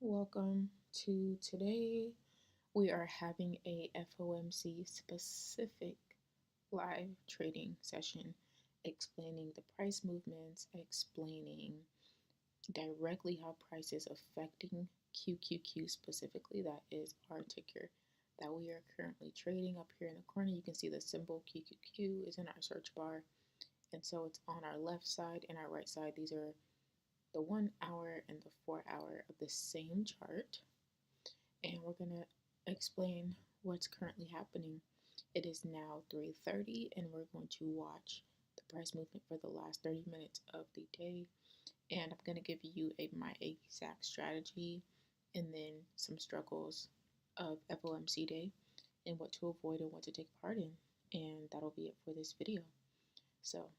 Welcome to today. We are having a FOMC specific live trading session explaining the price movements, explaining directly how price is affecting QQQ specifically. That is our ticker that we are currently trading. Up here in the corner, you can see the symbol QQQ is in our search bar. And so it's on our left side and our right side. These are the 1 hour and the 4 hour of the same chart, and we're going to explain what's currently happening. It is now 3:30 and we're going to watch the price movement for the last 30 minutes of the day, and I'm going to give you my exact strategy and then some struggles of FOMC day and what to avoid and what to take part in, and that'll be it for this video. So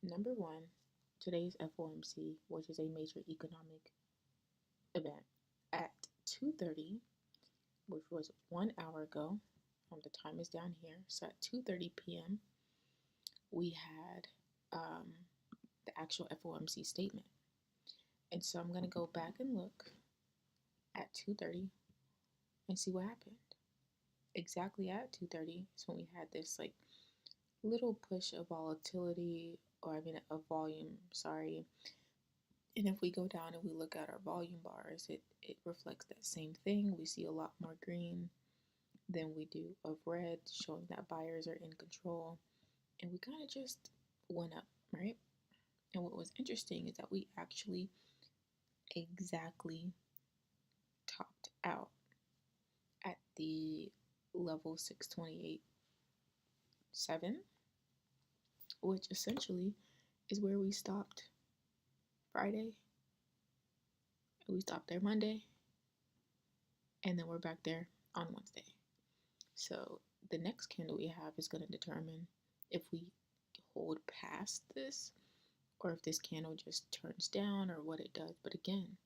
number one, today's FOMC, which is a major economic event, at 2:30, which was 1 hour ago. The time is down here. So at 2:30 p.m., we had the actual FOMC statement. And so I'm going to go back and look at 2:30 and see what happened. Exactly at 2:30 is when we had this little push of volatility, or of volume, sorry. And if we go down and we look at our volume bars, it reflects that same thing. We see a lot more green than we do of red, showing that buyers are in control. And we kind of just went up, right? And what was interesting is that we actually exactly topped out at the level 628.7, which essentially is where we stopped Friday. We stopped there Monday, and then we're back there on Wednesday. So the next candle we have is going to determine if we hold past this or if this candle just turns down or what it does. But again,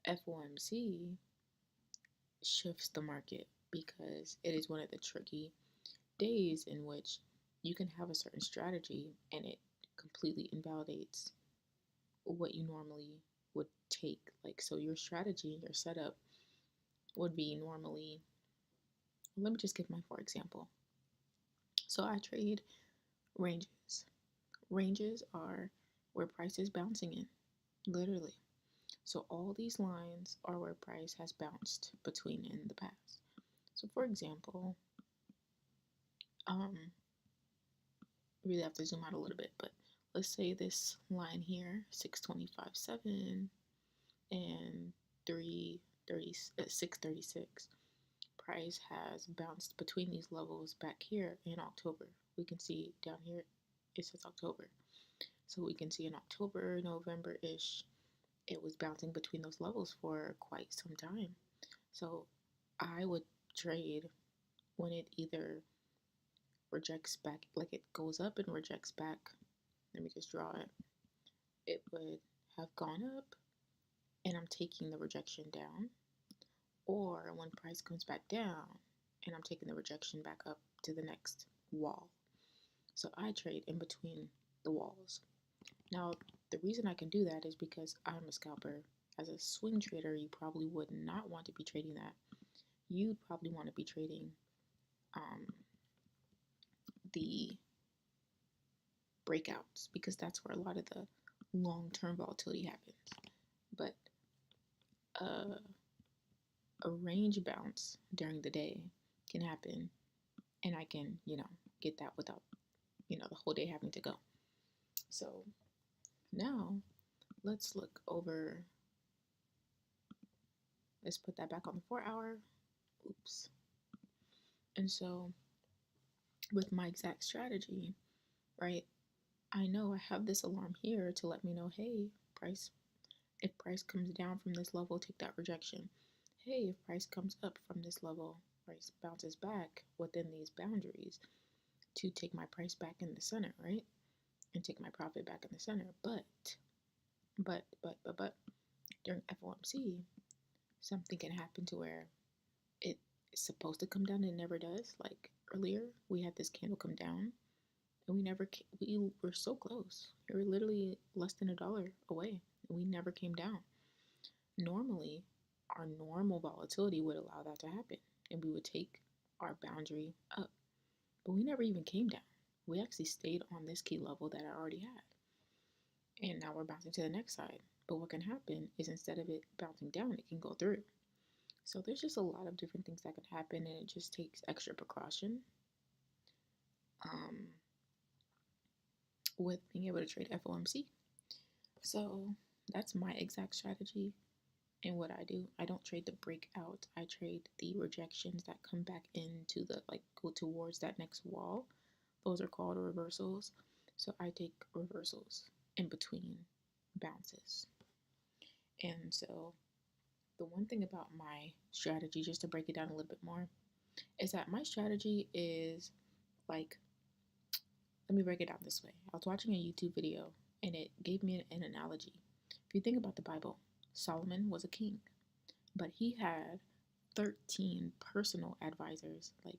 FOMC shifts the market because it is one of the tricky days in which you can have a certain strategy and it completely invalidates what you normally would take. So your strategy and your setup would be normally, let me just give my for example. So I trade ranges. Ranges are where price is bouncing in, literally. So all these lines are where price has bounced between in the past. So for example, really have to zoom out a little bit, but let's say this line here, 625.7 and 636. Price has bounced between these levels back here in October. We can see down here it says October. So we can see in October, November-ish, it was bouncing between those levels for quite some time. So I would trade when it either rejects back, like it goes up and rejects back. Let me just draw it. It would have gone up and I'm taking the rejection down, or when price comes back down and I'm taking the rejection back up to the next wall. So I trade in between the walls. Now, the reason I can do that is because I'm a scalper. As a swing trader, you probably would not want to be trading that. You'd probably want to be trading the breakouts, because that's where a lot of the long-term volatility happens. But a range bounce during the day can happen, and I can, get that without, the whole day having to go. So now let's look over. Let's put that back on the 4 hour. Oops. And so with my exact strategy, right, I know I have this alarm here to let me know, hey, if price comes down from this level, take that rejection. Hey, if price comes up from this level, price bounces back within these boundaries, to take my price back in the center, right? And take my profit back in the center. But during FOMC, something can happen to where it's supposed to come down and it never does. Like earlier, we had this candle come down and we were so close. We were literally less than $1 away and we never came down. Normally, our normal volatility would allow that to happen, and we would take our boundary up. But we never even came down. We actually stayed on this key level that I already had. And now we're bouncing to the next side. But what can happen is instead of it bouncing down, it can go through. So there's just a lot of different things that can happen, and it just takes extra precaution um, with being able to trade FOMC. So that's my exact strategy and what I do. I don't trade the breakout. I trade the rejections that come back into the, like, go towards that next wall. Those are called reversals. So I take reversals in between bounces. And so the one thing about my strategy, just to break it down a little bit more, is that my strategy is like, let me break it down this way. I was watching a YouTube video and it gave me an analogy. If you think about the Bible, Solomon was a king, but he had 13 personal advisors, like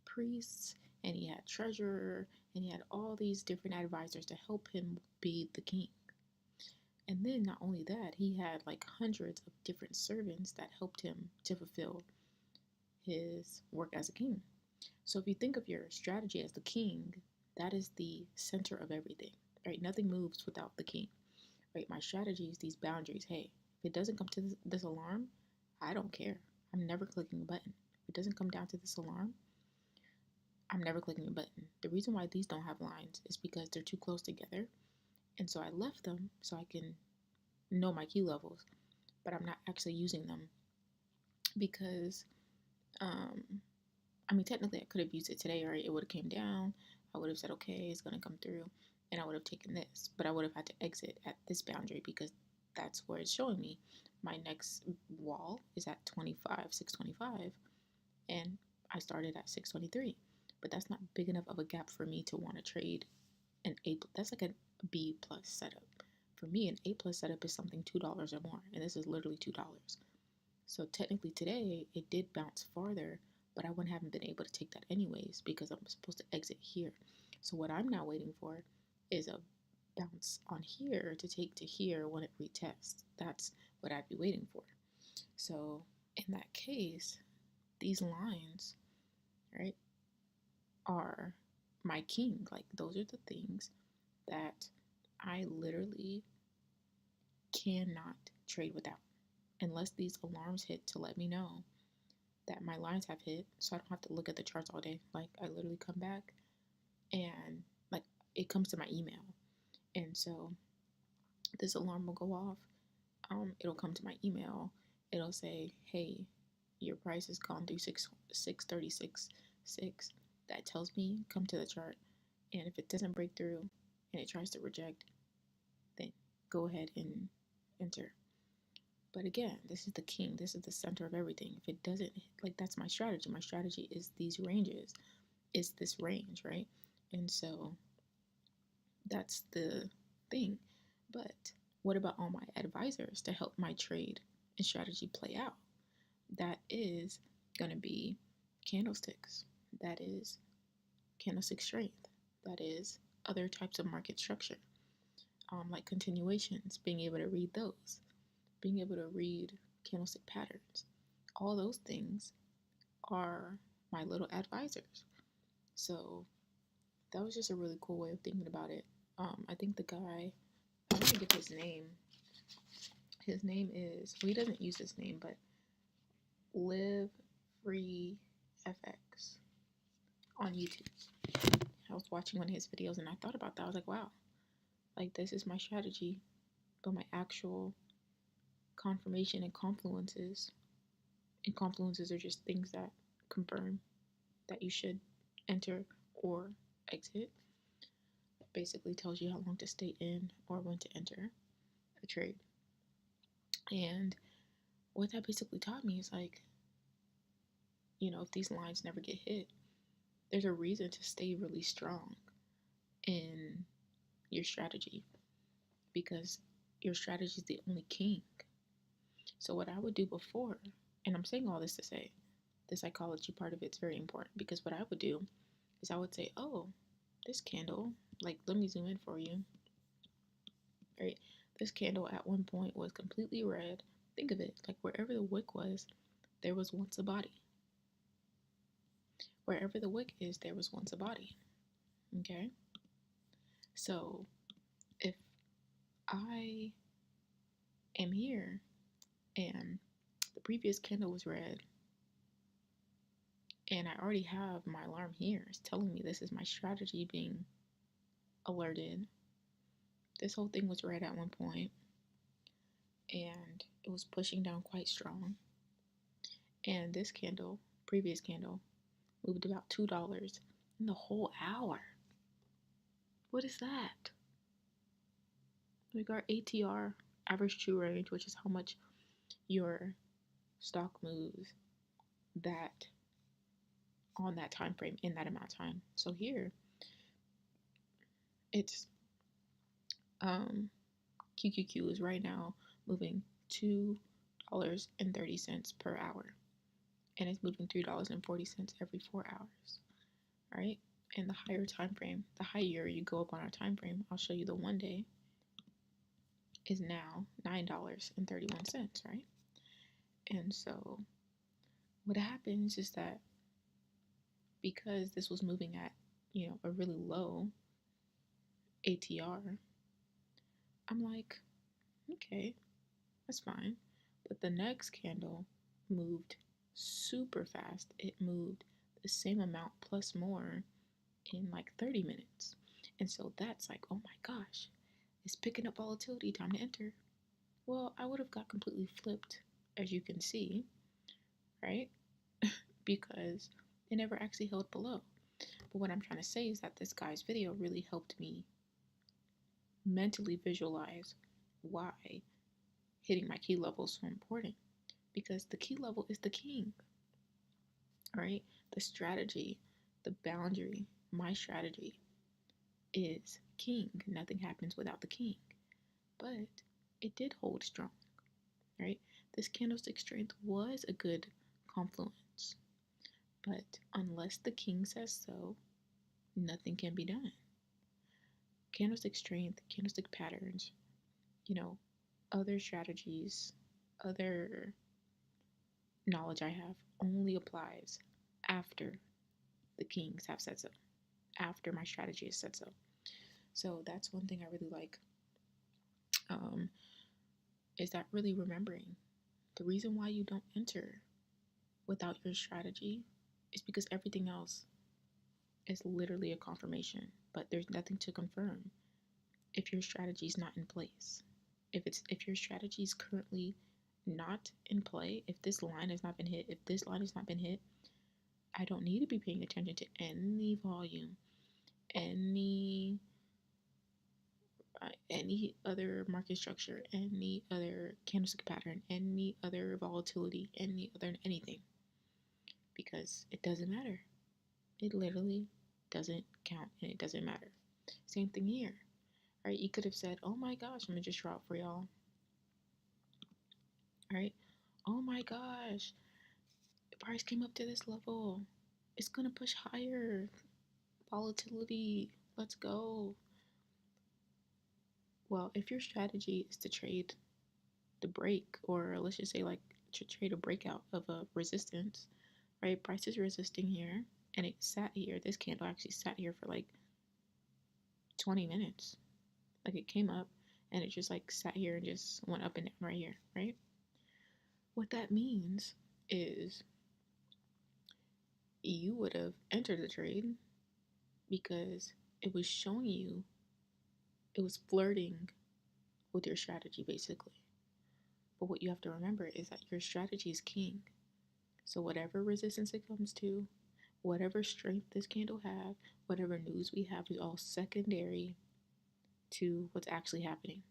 priests, and he had treasurer, and he had all these different advisors to help him be the king. And then not only that, he had like hundreds of different servants that helped him to fulfill his work as a king. So if you think of your strategy as the king, that is the center of everything, right? Nothing moves without the king, right? My strategy is these boundaries. Hey, if it doesn't come to this alarm, I don't care. I'm never clicking a button. If it doesn't come down to this alarm, I'm never clicking a button. The reason why these don't have lines is because they're too close together. And so I left them so I can know my key levels, but I'm not actually using them because, I mean, technically I could have used it today, right? It would have came down. I would have said, okay, it's going to come through, and I would have taken this, but I would have had to exit at this boundary because that's where it's showing me. My next wall is at 625, and I started at 623, but that's not big enough of a gap for me to want to trade an A. That's like a B plus setup. For me, an A plus setup is something $2 or more, and this is literally $2. So technically today it did bounce farther, but I wouldn't have been able to take that anyways because I'm supposed to exit here. So what I'm now waiting for is a bounce on here to take to here when it retests. That's what I'd be waiting for. So in that case, these lines, right, are my king. Like, those are the things that I literally cannot trade without unless these alarms hit to let me know that my lines have hit, so I don't have to look at the charts all day. Like, I literally come back and, like, it comes to my email, and so this alarm will go off. It'll come to my email. It'll say, hey, your price has gone through 636.6. That tells me come to the chart, and if it doesn't break through and it tries to reject, then go ahead and enter. But again, this is the king. This is the center of everything. If it doesn't, like, that's my strategy. My strategy is these ranges. It's this range, right? And so that's the thing. But what about all my advisors to help my trade and strategy play out? That is going to be candlesticks. That is candlestick strength. That is other types of market structure, like continuations, being able to read those, being able to read candlestick patterns. All those things are my little advisors. So that was just a really cool way of thinking about it. I think the guy, I'm gonna get his name. His name is, well, he doesn't use his name, but Live Free FX on YouTube. I was watching one of his videos and I thought about that. I was like, wow, like, this is my strategy, but my actual confirmation and confluences are just things that confirm that you should enter or exit. Basically tells you how long to stay in or when to enter a trade. And what that basically taught me is, like, if these lines never get hit, there's a reason to stay really strong in your strategy because your strategy is the only king. So what I would do before, and I'm saying all this to say the psychology part of it's very important, because what I would do is I would say, oh, this candle, like, let me zoom in for you, right? This candle at one point was completely red. Think of it like wherever the wick was, there was once a body. Wherever the wick is, there was once a body. Okay? So if I am here and the previous candle was red, and I already have my alarm here, it's telling me this is my strategy being alerted. This whole thing was red at one point, and it was pushing down quite strong. And this candle, previous candle, moved about $2 in the whole hour. What is that? We got ATR, average true range, which is how much your stock moves that on that time frame in that amount of time. So here it's QQQ is right now moving $2.30 per hour, and it's moving $3.40 every 4 hours. Right? And the higher time frame, the higher you go up on our time frame, I'll show you the 1 day is now $9.31, right? And so what happens is that because this was moving at, a really low ATR, I'm like, okay, that's fine. But the next candle moved super fast. It moved the same amount plus more in like 30 minutes. And so that's like, oh my gosh, it's picking up volatility, time to enter. Well, I would have got completely flipped, as you can see, right? Because it never actually held below. But what I'm trying to say is that this guy's video really helped me mentally visualize why hitting my key level is so important. Because the key level is the king, right? The strategy, the boundary, my strategy is king. Nothing happens without the king. But it did hold strong, right? This candlestick strength was a good confluence. But unless the king says so, nothing can be done. Candlestick strength, candlestick patterns, other strategies, other knowledge I have only applies after the kings have said so, after my strategy has said so. So that's one thing I really like, is that really remembering the reason why you don't enter without your strategy is because everything else is literally a confirmation, but there's nothing to confirm if your strategy is not in place. If your strategy is currently not in play, if this line has not been hit, I don't need to be paying attention to any volume, any other market structure, any other candlestick pattern, any other volatility, any other anything, because it doesn't matter. It literally doesn't count, and it doesn't matter. Same thing here, right? You could have said, oh my gosh, I'm gonna just draw it for y'all, right? Oh my gosh, the price came up to this level, it's gonna push higher, volatility, let's go. Well, if your strategy is to trade the break, or let's just say like to trade a breakout of a resistance, right? Price is resisting here, and it sat here. This candle actually sat here for like 20 minutes. Like it came up and it just like sat here and just went up and down right here, right? What that means is you would have entered the trade because it was showing you, it was flirting with your strategy basically. But what you have to remember is that your strategy is king. So whatever resistance it comes to, whatever strength this candle have, whatever news we have is all secondary to what's actually happening.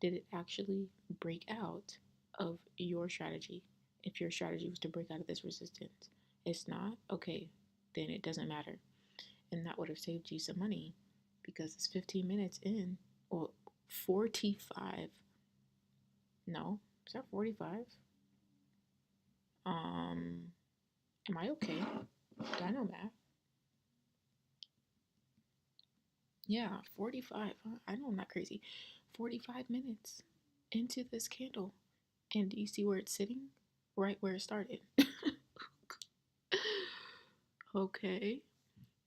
Did it actually break out of your strategy? If your strategy was to break out of this resistance, it's not, okay, then it doesn't matter. And that would have saved you some money because it's 15 minutes in, or 45. No, is that 45? Am I okay? Do I know math? Yeah, 45. I know I'm not crazy. 45 minutes into this candle. And do you see where it's sitting? Right where it started. Okay.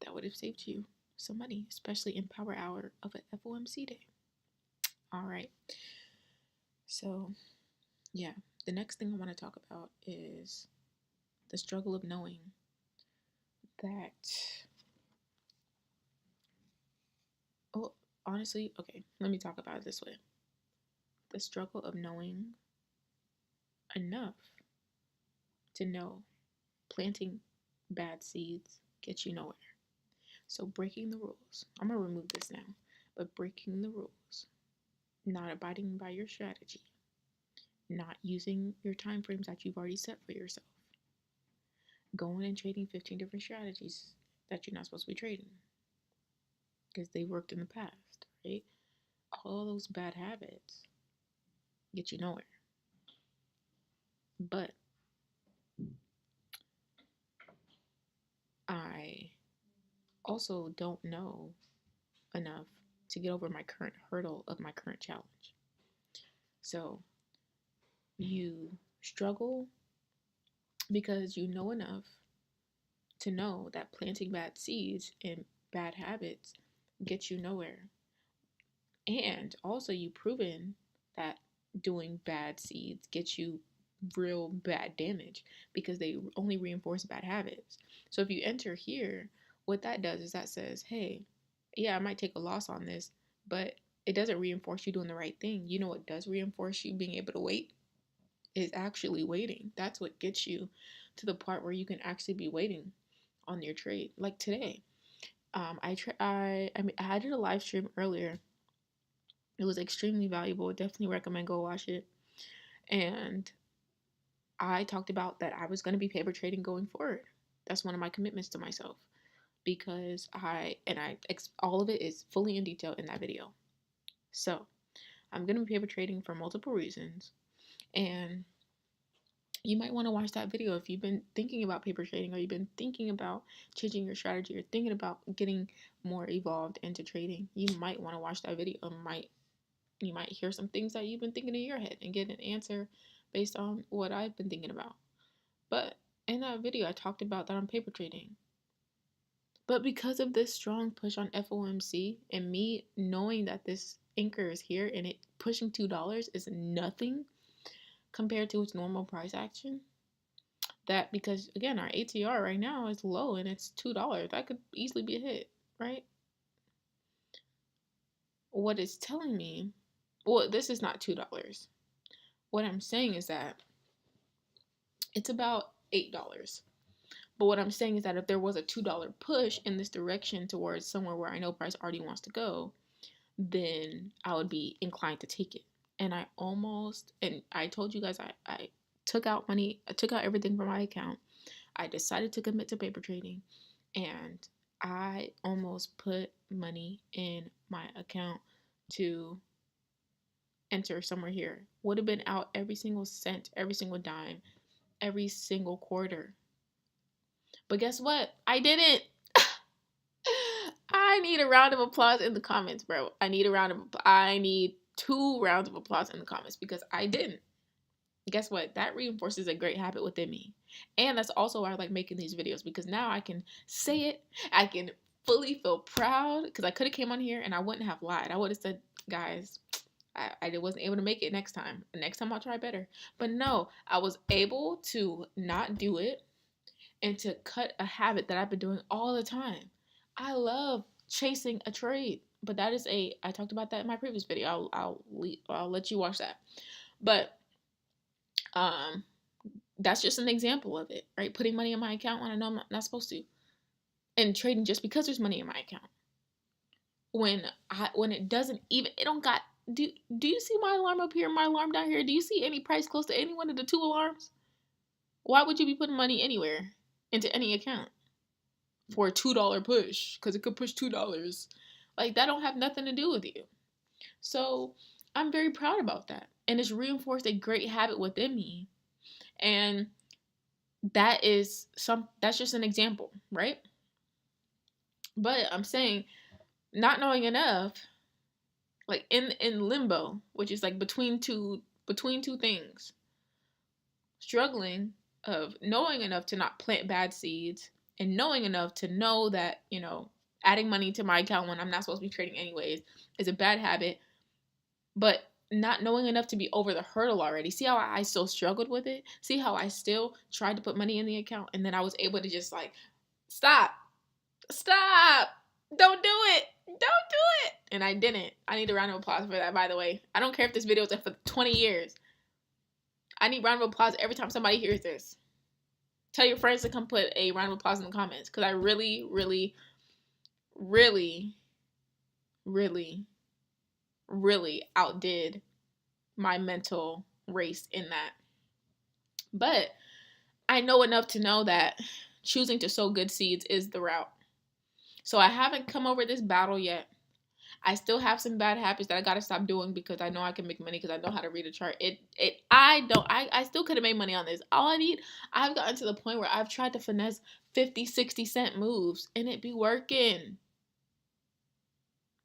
That would have saved you some money, especially in power hour of an FOMC day. All right. So, yeah, the next thing I want to talk about is the struggle of knowing that. Oh, honestly, okay, let me talk about it this way. The struggle of knowing enough to know planting bad seeds gets you nowhere. So, breaking the rules. I'm going to remove this now, but breaking the rules, not abiding by your strategy, not using your time frames that you've already set for yourself, going and trading 15 different strategies that you're not supposed to be trading because they worked in the past, right? All those bad habits get you nowhere. But I also don't know enough to get over my current hurdle of my current challenge. So you struggle because you know enough to know that planting bad seeds and bad habits get you nowhere. And also, you've proven that doing bad seeds gets you real bad damage because they only reinforce bad habits. So if you enter here, what that does is that says, hey, yeah, I might take a loss on this, but it doesn't reinforce you doing the right thing. You know what does reinforce you being able to wait? Is actually waiting. That's what gets you to the part where you can actually be waiting on your trade. Like today, I did a live stream earlier. It was extremely valuable. Definitely recommend go watch it. And I talked about that I was going to be paper trading going forward. That's one of my commitments to myself because all of it is fully in detail in that video. So I'm going to be paper trading for multiple reasons. And you might want to watch that video if you've been thinking about paper trading or you've been thinking about changing your strategy or thinking about getting more evolved into trading. You might want to watch that video. You might hear some things that you've been thinking in your head and get an answer based on what I've been thinking about. But in that video, I talked about that I'm paper trading. But because of this strong push on FOMC and me knowing that this anchor is here and it pushing $2 is nothing compared to its normal price action, that because again, our ATR right now is low and it's $2, that could easily be a hit, right? What it's telling me, well, this is not $2. What I'm saying is that it's about $8. But what I'm saying is that if there was a $2 push in this direction towards somewhere where I know price already wants to go, then I would be inclined to take it. And I told you guys I took out money, I took out everything from my account. I decided to commit to paper trading and I almost put money in my account to enter somewhere here. Would have been out every single cent, every single dime, every single quarter. But guess what? I didn't. I need a round of applause in the comments, bro. I need 2 rounds of applause in the comments because I didn't. Guess what? That reinforces a great habit within me. And that's also why I like making these videos because now I can say it. I can fully feel proud because I could have came on here and I wouldn't have lied. I would have said, guys, I wasn't able to make it next time. Next time I'll try better. But no, I was able to not do it and to cut a habit that I've been doing all the time. I love chasing a trade, but I talked about that in my previous video. I'll let you watch that. But that's just an example of it, right? Putting money in my account when I know I'm not supposed to, and trading just because there's money in my account. When it doesn't even, it don't got. Do you see my alarm up here? My alarm down here? Do you see any price close to any one of the 2 alarms? Why would you be putting money anywhere into any account for a $2 push? Because it could push $2. Like that don't have nothing to do with you. So I'm very proud about that, and it's reinforced a great habit within me. And that's just an example, right? But I'm saying not knowing enough, like in limbo, which is like between two things. struggling of knowing enough to not plant bad seeds and knowing enough to know that, adding money to my account when I'm not supposed to be trading anyways is a bad habit, but not knowing enough to be over the hurdle already. See how I still struggled with it? See how I still tried to put money in the account and then I was able to just like, stop, don't do it, don't do it. And I didn't. I need a round of applause for that, by the way. I don't care if this video is up for 20 years. I need round of applause every time somebody hears this. Tell your friends to come put a round of applause in the comments because I really, really, really, really, really outdid my mental race in that. But I know enough to know that choosing to sow good seeds is the route. So I haven't come over this battle yet. I still have some bad habits that I gotta stop doing because I know I can make money because I know how to read a chart. I still could have made money on this. I've gotten to the point where I've tried to finesse 50, 60 cent moves and it be working.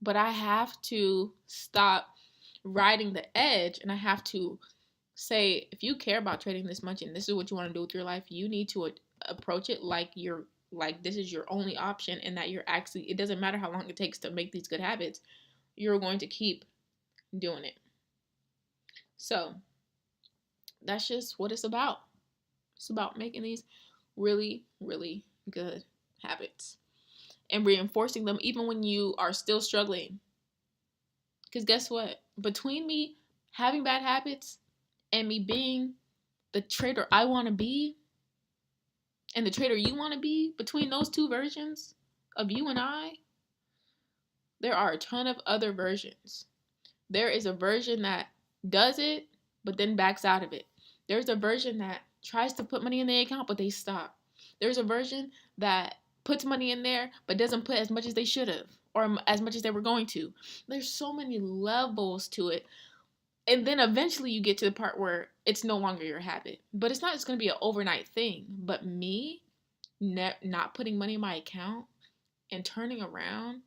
But I have to stop riding the edge and I have to say, if you care about trading this much and this is what you want to do with your life, you need to approach it like this is your only option and that it doesn't matter how long it takes to make these good habits, you're going to keep doing it. So that's just what it's about. It's about making these really, really good habits and reinforcing them even when you are still struggling. Because guess what? Between me having bad habits and me being the trader I want to be and the trader you want to be, between those two versions of you and I, there are a ton of other versions. There is a version that does it, but then backs out of it. There's a version that tries to put money in their account, but they stop. There's a version that puts money in there, but doesn't put as much as they should have, or as much as they were going to. There's so many levels to it. And then eventually you get to the part where it's no longer your habit. But it's not just going to be an overnight thing. But me not putting money in my account and turning around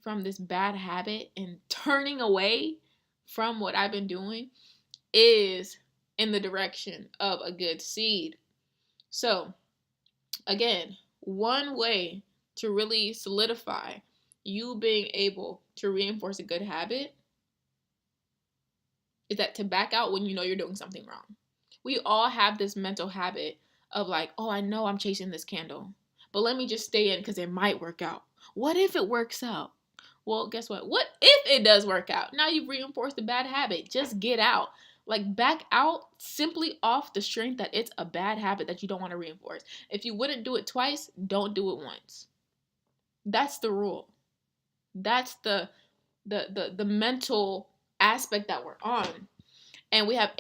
from this bad habit and turning away from what I've been doing is in the direction of a good seed. So, again, one way to really solidify you being able to reinforce a good habit is that to back out when you know you're doing something wrong. We all have this mental habit of like, oh, I know I'm chasing this candle, but let me just stay in because it might work out. What if it works out? Well, guess what? What if it does work out? Now you've reinforced a bad habit. Just get out. Like, back out simply off the strength that it's a bad habit that you don't want to reinforce. If you wouldn't do it twice, don't do it once. That's the rule. That's the mental aspect that we're on. And we have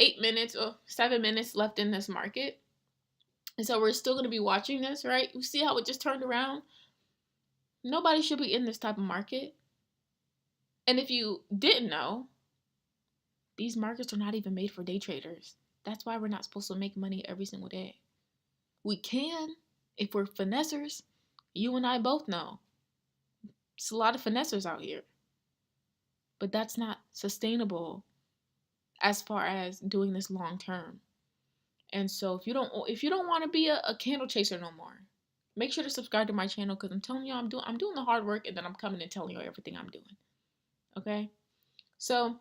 7 minutes left in this market. And so we're still going to be watching this, right? You see how it just turned around? Nobody should be in this type of market. And if you didn't know, these markets are not even made for day traders. That's why we're not supposed to make money every single day. We can if we're finessers. You and I both know. It's a lot of finessers out here. But that's not sustainable as far as doing this long term. And so if you don't want to be a candle chaser no more, make sure to subscribe to my channel because I'm telling you I'm doing the hard work and then I'm coming and telling you everything I'm doing. Okay? So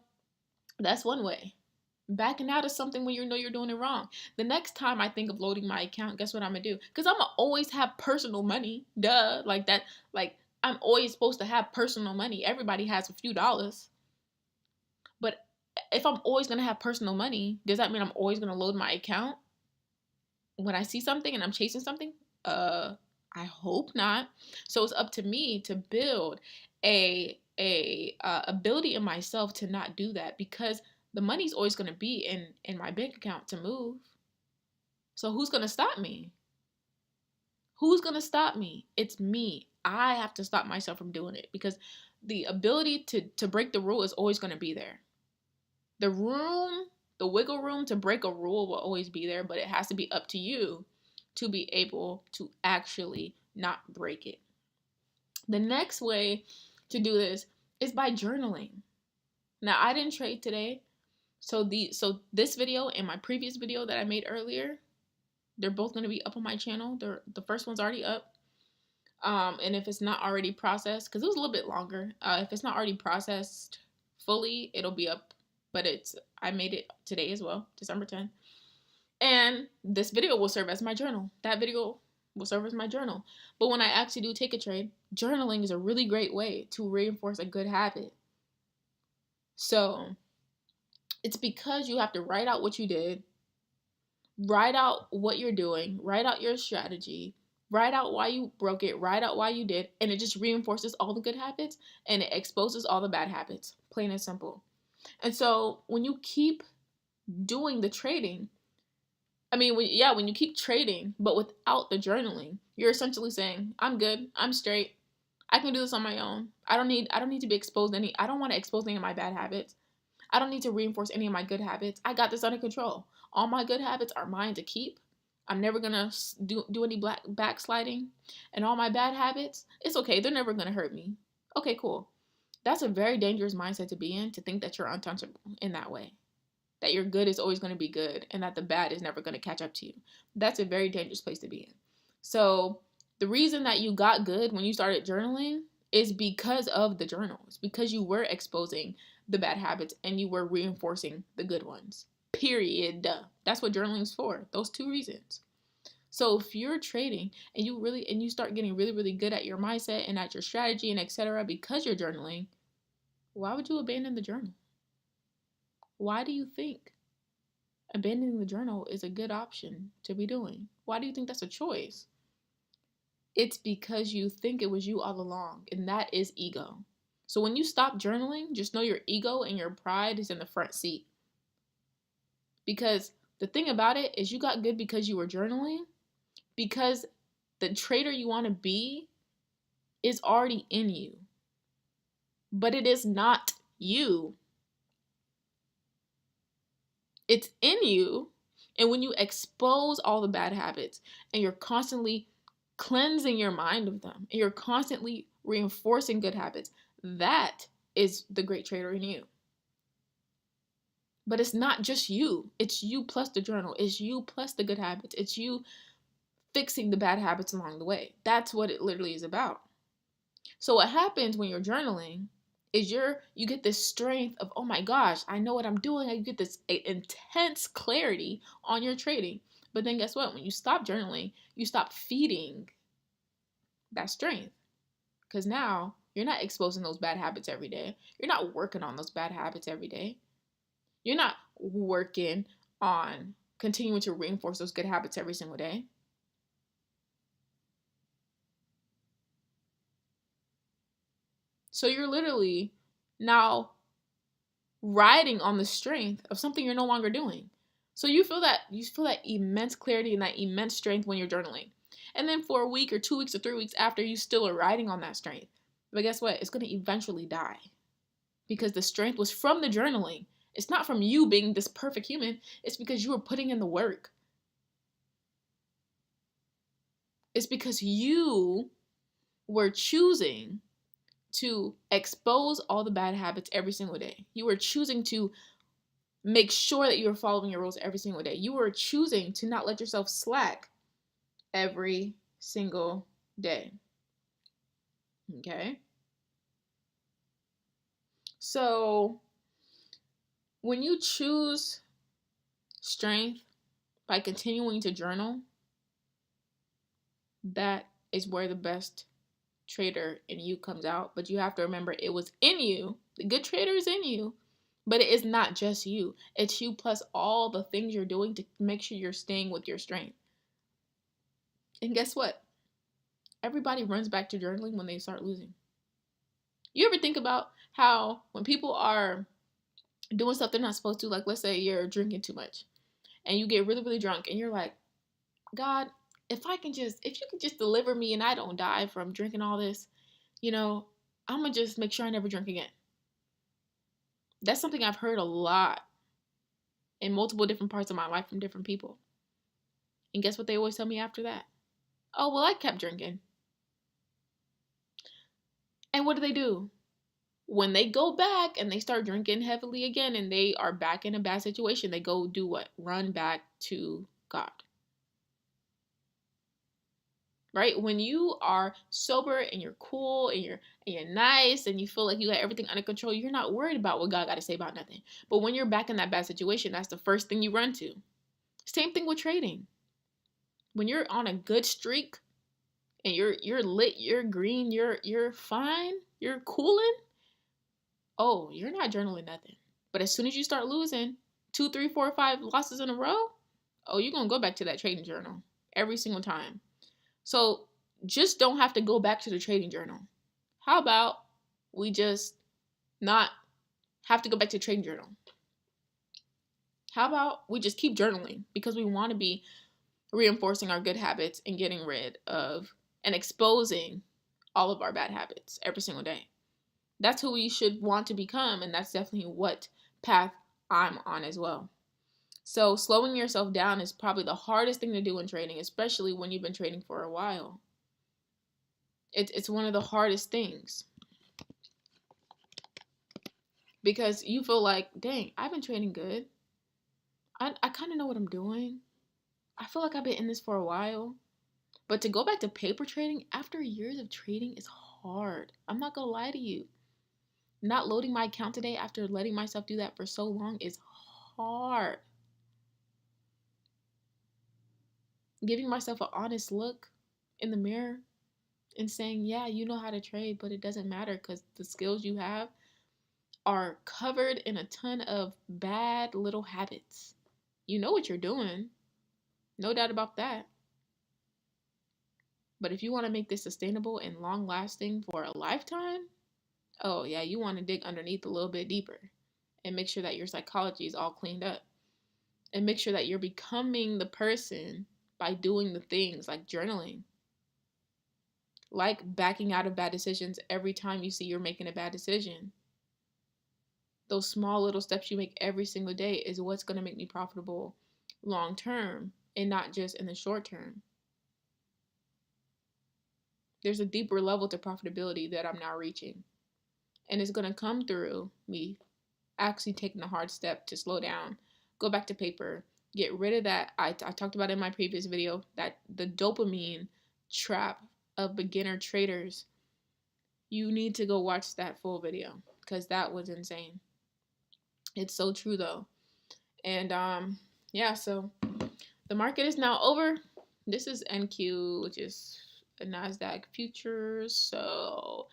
that's one way. Backing out of something when you know you're doing it wrong. The next time I think of loading my account, guess what I'm gonna do? Because I'm gonna always have personal money. Duh. Like that, I'm always supposed to have personal money. Everybody has a few dollars. But if I'm always going to have personal money, does that mean I'm always going to load my account when I see something and I'm chasing something? I hope not. So it's up to me to build a ability in myself to not do that because the money's always going to be in my bank account to move. So who's going to stop me? Who's going to stop me? It's me. I have to stop myself from doing it because the ability to break the rule is always going to be there. The wiggle room to break a rule will always be there, but it has to be up to you to be able to actually not break it. The next way to do this is by journaling. Now, I didn't trade today, so this video and my previous video that I made earlier, They're both going to be up on my channel. The first one's already up. And if it's not already processed, because it was a little bit longer, if it's not already processed fully, it'll be up. But I made it today as well, December 10th. And this video will serve as my journal. That video will serve as my journal. But when I actually do take a trade, journaling is a really great way to reinforce a good habit. So it's because you have to write out what you did, write out what you're doing, write out your strategy, write out why you broke it, write out why you did, and it just reinforces all the good habits and it exposes all the bad habits. Plain and simple. And so when you keep doing the trading, when you keep trading, but without the journaling, you're essentially saying, I'm good, I'm straight, I can do this on my own. I don't need to be exposed I don't want to expose any of my bad habits. I don't need to reinforce any of my good habits. I got this under control. All my good habits are mine to keep. I'm never going to do any backsliding. And all my bad habits, it's okay. They're never going to hurt me. Okay, cool. That's a very dangerous mindset to be in, to think that you're untouchable in that way. That your good is always going to be good and that the bad is never going to catch up to you. That's a very dangerous place to be in. So the reason that you got good when you started journaling is because of the journals, because you were exposing the bad habits and you were reinforcing the good ones. Period. That's what journaling is for. Those two reasons. So if you're trading and you start getting really, really good at your mindset and at your strategy and etc. because you're journaling, why would you abandon the journal? Why do you think abandoning the journal is a good option to be doing? Why do you think that's a choice? It's because you think it was you all along, and that is ego. So when you stop journaling, just know your ego and your pride is in the front seat. Because the thing about it is you got good because you were journaling, because the trader you want to be is already in you. But it is not you. It's in you. And when you expose all the bad habits and you're constantly cleansing your mind of them and you're constantly reinforcing good habits, that is the great trader in you. But it's not just you. It's you plus the journal. It's you plus the good habits. It's you fixing the bad habits along the way. That's what it literally is about. So what happens when you're journaling is you get this strength of, oh my gosh, I know what I'm doing. You get this intense clarity on your trading. But then guess what? When you stop journaling, you stop feeding that strength. Because now you're not exposing those bad habits every day. You're not working on those bad habits every day. You're not working on continuing to reinforce those good habits every single day. So you're literally now riding on the strength of something you're no longer doing. So you feel that immense clarity and that immense strength when you're journaling. And then for a week or 2 weeks or 3 weeks after, you still are riding on that strength. But guess what? It's going to eventually die. Because the strength was from the journaling. It's not from you being this perfect human. It's because you were putting in the work. It's because you were choosing to expose all the bad habits every single day. You were choosing to make sure that you were following your rules every single day. You were choosing to not let yourself slack every single day. Okay? So when you choose strength by continuing to journal, that is where the best trader in you comes out. But you have to remember, it was in you. The good trader is in you, but it is not just you. It's you plus all the things you're doing to make sure you're staying with your strength. And guess what? Everybody runs back to journaling when they start losing. You ever think about how when people are doing stuff they're not supposed to, like let's say you're drinking too much and you get really, really drunk and you're like, God, if you could just deliver me and I don't die from drinking all this, I'm going to just make sure I never drink again. That's something I've heard a lot in multiple different parts of my life from different people. And guess what they always tell me after that? Oh, well, I kept drinking. And what do? When they go back and they start drinking heavily again and they are back in a bad situation, they go do what? Run back to God. right? When you are sober and you're cool and you're nice and you feel like you got everything under control, you're not worried about what God got to say about nothing. But when you're back in that bad situation, that's the first thing you run to. Same thing with trading. When you're on a good streak and you're lit, you're green, you're fine, you're cooling, oh, you're not journaling nothing. But as soon as you start losing 2, 3, 4, 5 losses in a row, oh, you're gonna go back to that trading journal every single time. So just don't have to go back to the trading journal. How about we just not have to go back to the trading journal? How about we just keep journaling because we want to be reinforcing our good habits and getting rid of and exposing all of our bad habits every single day. That's who we should want to become, and that's definitely what path I'm on as well. So slowing yourself down is probably the hardest thing to do in trading, especially when you've been trading for a while. It's one of the hardest things because you feel like, dang, I've been trading good. I kind of know what I'm doing. I feel like I've been in this for a while. But to go back to paper trading after years of trading is hard. I'm not going to lie to you. Not loading my account today after letting myself do that for so long is hard. Giving myself an honest look in the mirror and saying, yeah, you know how to trade, but it doesn't matter because the skills you have are covered in a ton of bad little habits. You know what you're doing. No doubt about that. But if you want to make this sustainable and long lasting for a lifetime, oh yeah, you want to dig underneath a little bit deeper and make sure that your psychology is all cleaned up and make sure that you're becoming the person by doing the things like journaling, like backing out of bad decisions every time you see you're making a bad decision. Those small little steps you make every single day is what's going to make me profitable long term and not just in the short term. There's a deeper level to profitability that I'm now reaching. And it's going to come through me actually taking the hard step to slow down, go back to paper, get rid of that. I talked about in my previous video that the dopamine trap of beginner traders. You need to go watch that full video because that was insane. It's so true though. And yeah, so the market is now over. This is NQ, which is a NASDAQ futures. So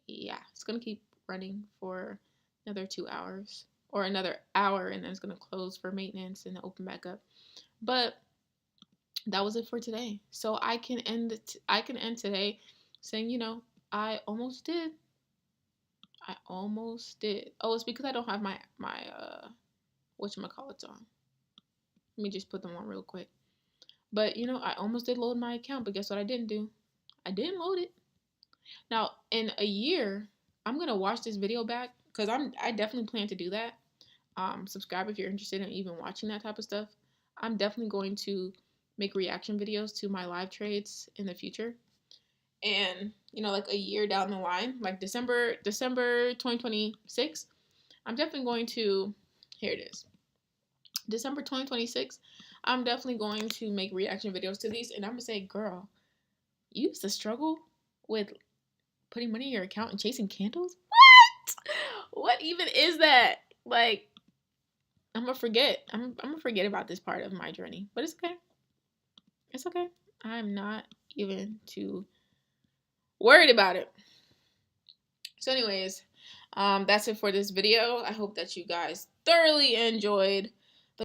yeah, it's gonna keep running for another 2 hours or another hour, and then it's gonna close for maintenance and open back up. But that was it for today. So I can end today saying, you know, I almost did. Oh, it's because I don't have my whatchamacallits on. Let me just put them on real quick. But you know, I almost did load my account, but guess what I didn't do? I didn't load it. Now, in a year, I'm gonna watch this video back because I definitely plan to do that. Subscribe if you're interested in even watching that type of stuff. I'm definitely going to make reaction videos to my live trades in the future. And you know, like a year down the line, like December 2026, I'm definitely going to, here it is, December 2026, I'm definitely going to make reaction videos to these, and I'm gonna say, girl, you used to struggle with putting money in your account and chasing candles? What even is that? Like, I'm gonna forget. I'm gonna forget about this part of my journey, but it's okay. It's okay. I'm not even too worried about it. So anyways, that's it for this video. I hope that you guys thoroughly enjoyed